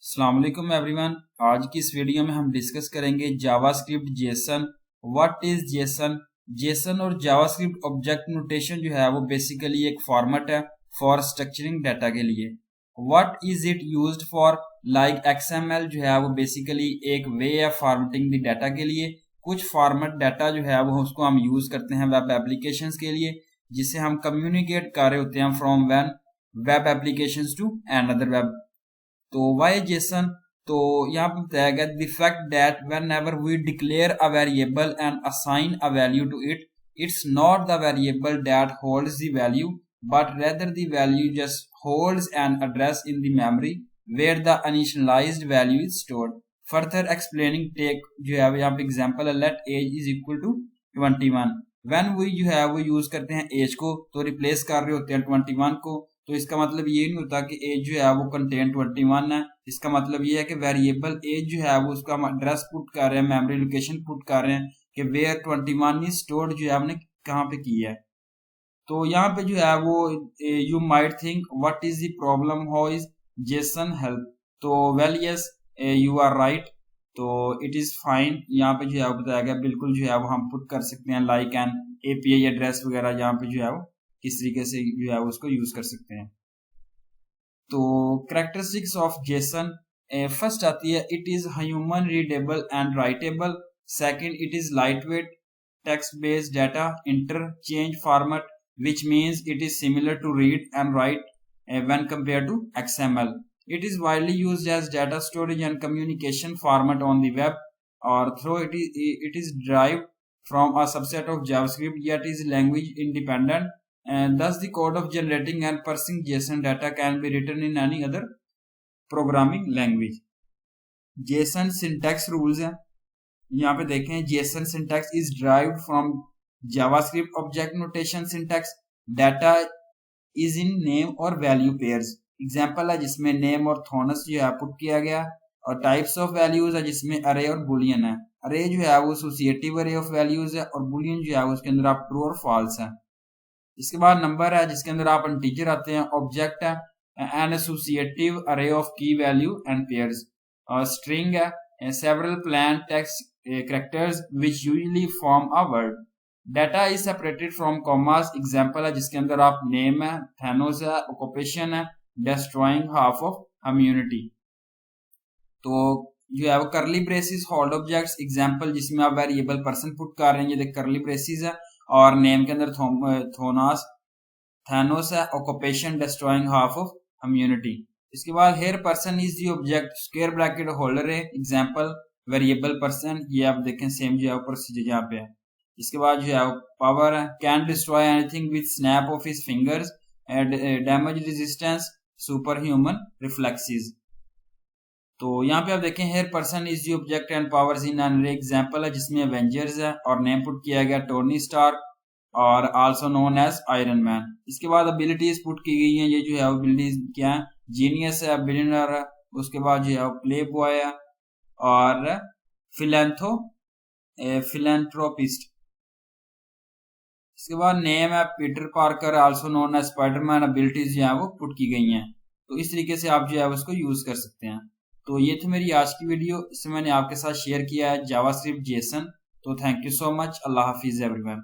अस्सलाम वालेकुम एवरीवन। आज की इस वीडियो में हम डिस्कस करेंगे JavaScript Jason. What is Jason? Jason और जावास्क्रिप्ट ऑब्जेक्ट नोटेशन जो है वो बेसिकली एक फॉर्मेट है फॉर स्ट्रक्चरिंग डाटा के लिए। What is it used for? Like XML जो है वो बेसिकली एक वे है फॉर्मेटिंग द डाटा के लिए। कुछ फॉर्मेट डाटा जो है वो उसको हम यूज करते हैं वेब एप्लीकेशंस के लिए, जिससे हम कम्युनिकेट कर रहे होते हैं from one web applications to another web. तो वाई जेसन? तो यहाँ पे बताया गया the fact that whenever we declare a variable and assign a value to it, it's not the variable that holds the value but rather the value just holds an address in the memory where the initialized value is stored. Further explaining take जो है यहाँ पे example है, let as is equal to 21। When we जो है वो use करते हैं एज को तो रिप्लेस कर रहे होते हैं 21 को, तो इसका मतलब ये नहीं होता कि एज जो है वो कंटेन 21 है। इसका मतलब ये है कि वेरिएबल एज जो है वो उसका हम एड्रेस पुट कर रहे हैं, मेमोरी लोकेशन पुट कर रहे हैं कि वेयर 21 इज स्टोर्ड जो है हमने कहाँ पे की है। तो यहाँ पे जो है वो you might think what is the problem, how is JSON help? तो well yes, you are right. तो इट इज फाइन। यहाँ पे जो है वो बताया गया बिल्कुल जो है वो हम पुट कर सकते हैं लाइक एन एपीआई एड्रेस वगैरह, यहाँ पे जो है वो किस तरीके से जो है उसको यूज कर सकते हैं। तो कैरेक्टरिस्टिक्स ऑफ जेसन, फर्स्ट आती है it is human readable and writable. Second, it is light weight text based data interchange format which means it is similar to read and write when compared to XML. It is widely used as data storage and communication format on the web, or though it is derived from a subset of JavaScript, yet is language independent, and thus the code of generating and parsing JSON data can be written in any other programming language. JSON syntax rules हैं, यहाँ पे देखें JSON syntax is derived from JavaScript object notation syntax. Data is in name और value pairs. Example है जिसमें name और थोनस जो है पुट किया गया, और टाइप्स ऑफ वैल्यूज है जिसमें अरे और बुलियन है। अरे जो है वो एसोसिएटिव अरे ऑफ वैल्यूज है, और बुलियन जो है उसके अंदर आप ट्रू और फॉल्स है। इसके बाद नंबर है जिसके अंदर आप इंटीजर आते हैं। ऑब्जेक्ट है एन एसोसिएटिव अरे ऑफ की वैल्यू एंड पेयर्स। और स्ट्रिंग है several plan text characters which usually form a word. Data is separated from commas. Example है जिसके अंदर आप नेम है, थैनोस है, ऑक्यूपेशन है, डिस्ट्रॉइंग हाफ ऑफ कम्युनिटी। तो जो है वो करली ब्रेसिस होल्ड ऑब्जेक्ट्स। एग्जाम्पल जिसमें आप वेरिएबल पर्सन पुट कर रहे हैं, ये करली ब्रेसिस है, और नेम के अंदर थोनास थैनोस है, occupation destroying half of community. इसके बाद here person is the object square bracket holder है। एग्जाम्पल वेरिएबल पर्सन, ये आप देखें सेम जो है प्रोसीजर यहाँ पे है। इसके बाद जो है पावर है can destroy anything with snap of his fingers, damage resistance, super human reflexes. तो यहाँ पे आप देखें here person is the object and powers in an array. Example है जिसमें एवेंजर्स है और नेम पुट किया गया टोनी स्टार्क और also known as Iron Man. इसके बाद एबिलिटीज पुट की गई हैं, ये जो है एबिलिटीज क्या है, जीनियस है, बिलियनर है, उसके बाद जो है प्ले बॉय है और फिलेंथ्रोपिस्ट। इसके बाद नेम है Peter Parker also known as Spiderman. Abilities जो है वो पुट की गई हैं। तो इस तरीके से आप जो है उसको यूज कर सकते हैं। तो ये थी मेरी आज की वीडियो, इसमें मैंने आपके साथ शेयर किया है जावास्क्रिप्ट जेसन। तो thank you so much. Allah Hafiz everyone.